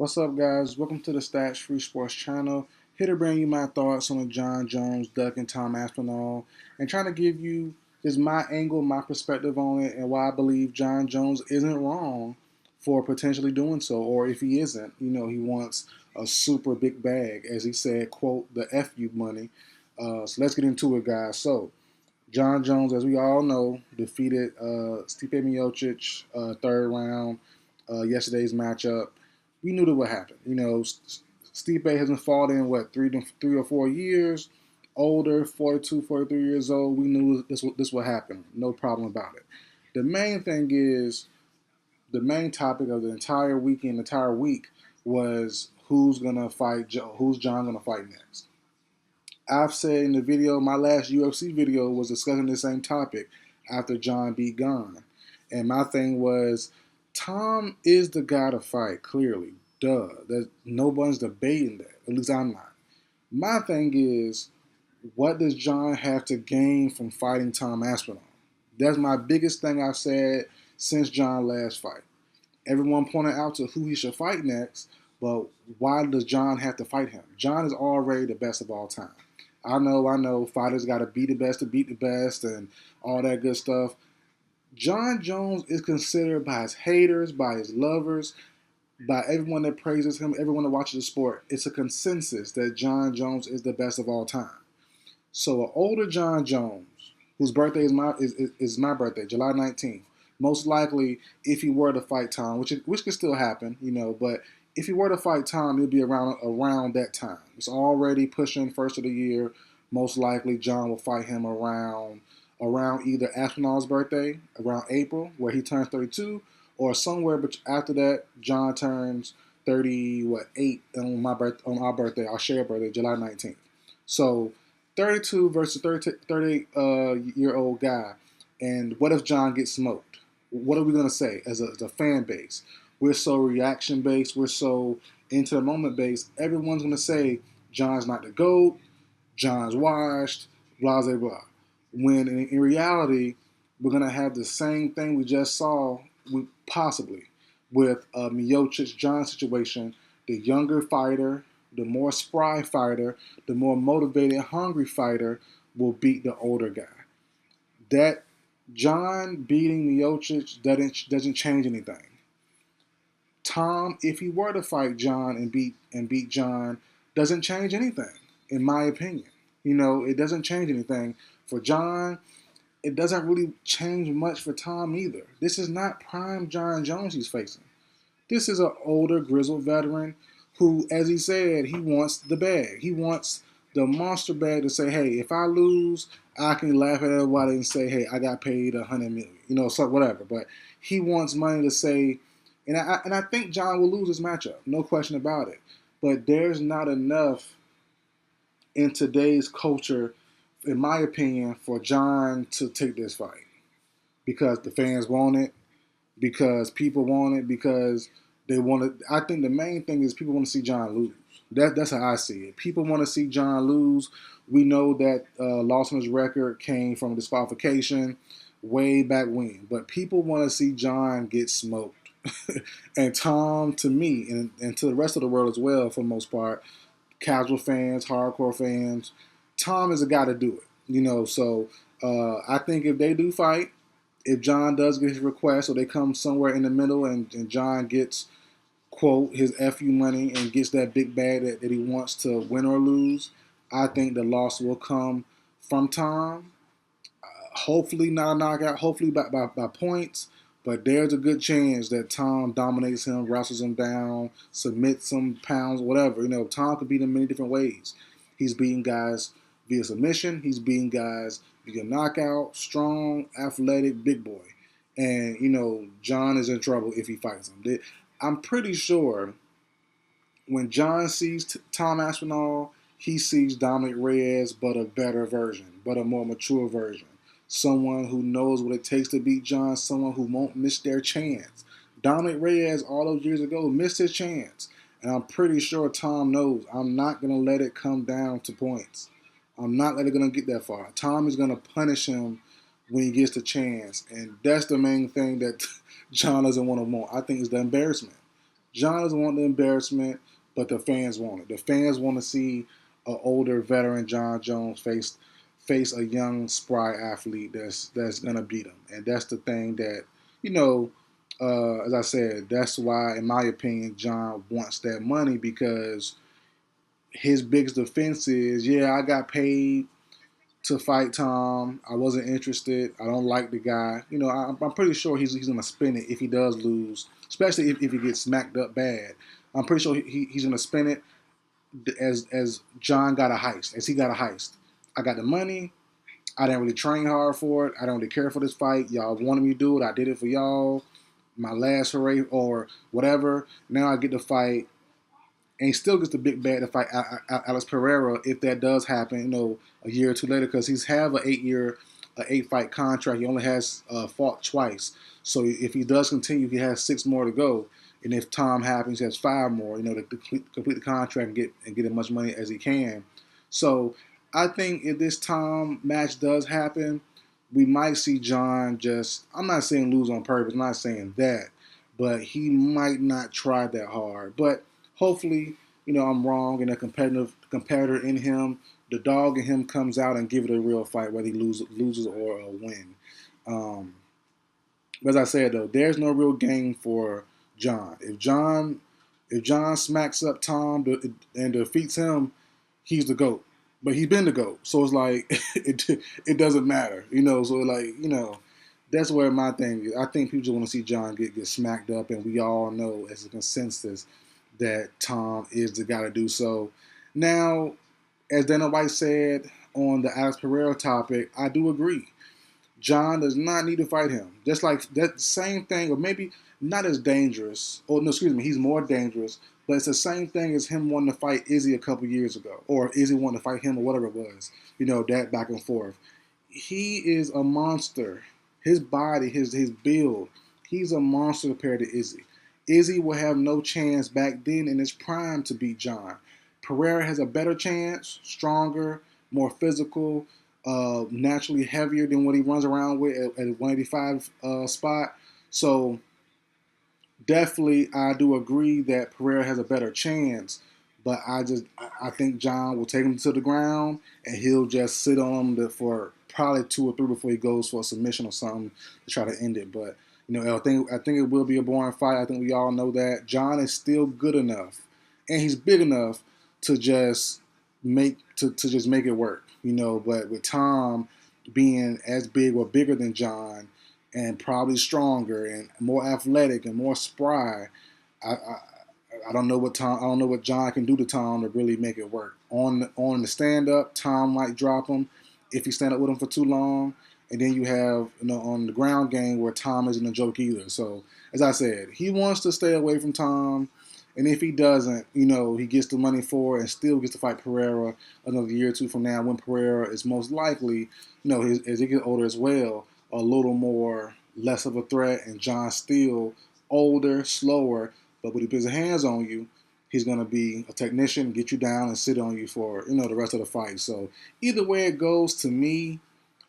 What's up, guys? Welcome to the Stats Free Sports channel. Here to bring you my thoughts on the Jon Jones, Duck, and Tom Aspinall, and trying to give you just my angle, my perspective on it, and why I believe Jon Jones isn't wrong for potentially doing so, or if he isn't, he wants a super big bag, as he said, quote, the FU money. So let's get into it, guys. So, Jon Jones, as we all know, defeated Stipe Miocic third round yesterday's matchup. We knew that would happen. Stipe hasn't fought in what three or 4 years. Older, 42, 43 years old. We knew this would happen. No problem about it. The main thing is the main topic of the entire weekend, entire week was who's gonna fight Joe. Who's Jon gonna fight next? I've said in the video, my last UFC video was discussing the same topic after Jon beat Gon. And my thing was, Tom is the guy to fight, clearly. Duh. No one's debating that. At least I'm not. My thing is, what does Jon have to gain from fighting Tom Aspinall? That's my biggest thing I've said since Jon's last fight. Everyone pointed out to who he should fight next, but why does Jon have to fight him? Jon is already the best of all time. I know, fighters got to be the best to beat the best and all that good stuff. Jon Jones is considered by his haters, by his lovers, by everyone that praises him, everyone that watches the sport. It's a consensus that Jon Jones is the best of all time. So an older Jon Jones, whose birthday is my birthday, July 19th, most likely, if he were to fight Tom, which could still happen, but if he were to fight Tom, it'll be around that time. It's already pushing first of the year. Most likely, Jon will fight him around either Aspinall's birthday, around April, where he turns 32, or somewhere after that, Jon turns 38 on our birthday, our shared birthday, July 19th. So 32 versus 38 year old guy. And what if Jon gets smoked? What are we going to say as a fan base? We're so reaction based. We're so into the moment based. Everyone's going to say Jon's not the GOAT. Jon's washed. Blah, blah, blah. When in reality, we're going to have the same thing we just saw possibly with Miocic Jon situation. The younger fighter, the more spry fighter, the more motivated, hungry fighter will beat the older guy. That Jon beating Miocic doesn't change anything. Tom, if he were to fight Jon and beat Jon, doesn't change anything, in my opinion. It doesn't change anything for Jon. It doesn't really change much for Tom either. This is not prime Jon Jones he's facing. This is an older, grizzled veteran who, as he said, he wants the bag. He wants the monster bag to say, hey, if I lose, I can laugh at everybody and say, hey, I got paid $100 million, so whatever. But he wants money to say, and I think Jon will lose this matchup, no question about it. But there's not enough in today's culture, in my opinion, for Jon to take this fight because the fans want it, because people want it, because they want to. I think the main thing is people want to see Jon lose. That's how I see it. People want to see Jon lose. We know that loss on his record came from disqualification way back when, but people want to see Jon get smoked. And Tom, to me, and to the rest of the world as well, for the most part, casual fans, hardcore fans, Tom is a guy to do it. So I think if they do fight, if Jon does get his request, or they come somewhere in the middle, and Jon gets, quote, his FU money and gets that big bag that he wants to win or lose, I think the loss will come from Tom. Hopefully not a knockout, hopefully by points, but there's a good chance that Tom dominates him, wrestles him down, submits him, pounds, whatever. Tom could beat him many different ways. He's beating guys via submission. He's beating guys via knockout, strong, athletic, big boy. And, Jon is in trouble if he fights him. I'm pretty sure when Jon sees Tom Aspinall, he sees Dominic Reyes, but a better version, but a more mature version. Someone who knows what it takes to beat Jon, someone who won't miss their chance. Dominic Reyes, all those years ago, missed his chance. And I'm pretty sure Tom knows, I'm not going to let it come down to points. I'm not going to get that far. Tom is going to punish him when he gets the chance. And that's the main thing that Jon doesn't want to want. I think it's the embarrassment. John doesn't want the embarrassment, but the fans want it. The fans want to see an older veteran John Jones face a young spry athlete that's gonna beat him, and that's the thing that you know. As I said, that's why, in my opinion, John wants that money because his biggest defense is, yeah, I got paid to fight Tom. I wasn't interested. I don't like the guy. I'm pretty sure he's going to spin it if he does lose, especially if he gets smacked up bad. I'm pretty sure he's going to spin it as John got a heist, as he got a heist. I got the money. I didn't really train hard for it. I don't really care for this fight. Y'all wanted me to do it. I did it for y'all. My last hooray or whatever. Now I get to fight and he still gets the big bad to fight Alex Pereira if that does happen, a year or two later, because he's have an 8 fight contract. He only has fought twice, so if he does continue, he has 6 more to go. And if Tom happens, he has 5 more, to complete the contract and get as much money as he can. So I think if this Tom match does happen, we might see John just. I'm not saying lose on purpose. I'm not saying that, but he might not try that hard. But hopefully, I'm wrong and a competitor in him, the dog in him comes out and give it a real fight, whether he loses or win. Um, but as I said though, there's no real game for John. If John smacks up Tom and defeats him, he's the GOAT. But he's been the GOAT, so it's like it doesn't matter, So that's where my thing is. I think people just want to see John get smacked up, and we all know as a consensus that Tom is the guy to do so. Now, as Dana White said on the Alex Pereira topic, I do agree. John does not need to fight him. Just like that same thing, or maybe not as dangerous. Or no, excuse me, he's more dangerous. But it's the same thing as him wanting to fight Izzy a couple years ago, or Izzy wanting to fight him, or whatever it was. That back and forth. He is a monster. His body, his build, he's a monster compared to Izzy. Izzy will have no chance back then in his prime to beat John. Pereira has a better chance, stronger, more physical, naturally heavier than what he runs around with at 185 spot. So definitely, I do agree that Pereira has a better chance. But I think John will take him to the ground and he'll just sit on him for probably 2 or 3 before he goes for a submission or something to try to end it. But I think it will be a boring fight. I think we all know that John is still good enough and he's big enough to just make it work. But with Tom being as big or bigger than John and probably stronger and more athletic and more spry, I don't know what John can do to Tom to really make it work. On the stand up, Tom might drop him if he stand up with him for too long. And then you have on the ground game where Tom isn't a joke either. So as I said, he wants to stay away from Tom. And if he doesn't, he gets the money for it and still gets to fight Pereira another year or two from now when Pereira is most likely, as he gets older as well, a little more less of a threat, and John still older, slower, but when he puts his hands on you, he's going to be a technician, get you down and sit on you for, the rest of the fight. So either way it goes, to me,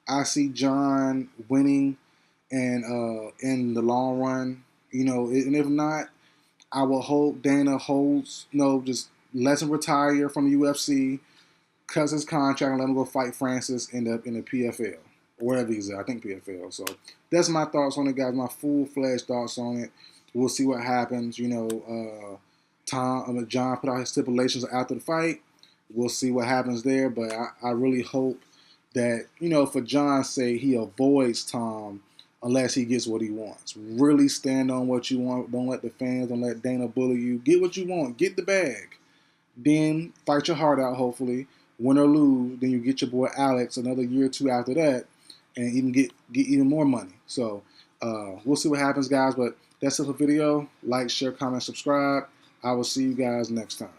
I see John winning and in the long run, and if not, I will hope Dana holds, just lets him retire from the UFC, cuts his contract, and let him go fight Francis in the PFL, or wherever he's at. I think PFL. So that's my thoughts on it, guys. My full-fledged thoughts on it. We'll see what happens. John put out his stipulations after the fight. We'll see what happens there, but I really hope that, for John's sake, he avoids Tom unless he gets what he wants. Really stand on what you want. Don't let the fans, don't let Dana bully you. Get what you want. Get the bag. Then fight your heart out, hopefully. Win or lose, then you get your boy Alex another year or 2 after that and even get even more money. So we'll see what happens, guys. But that's it for the video. Like, share, comment, subscribe. I will see you guys next time.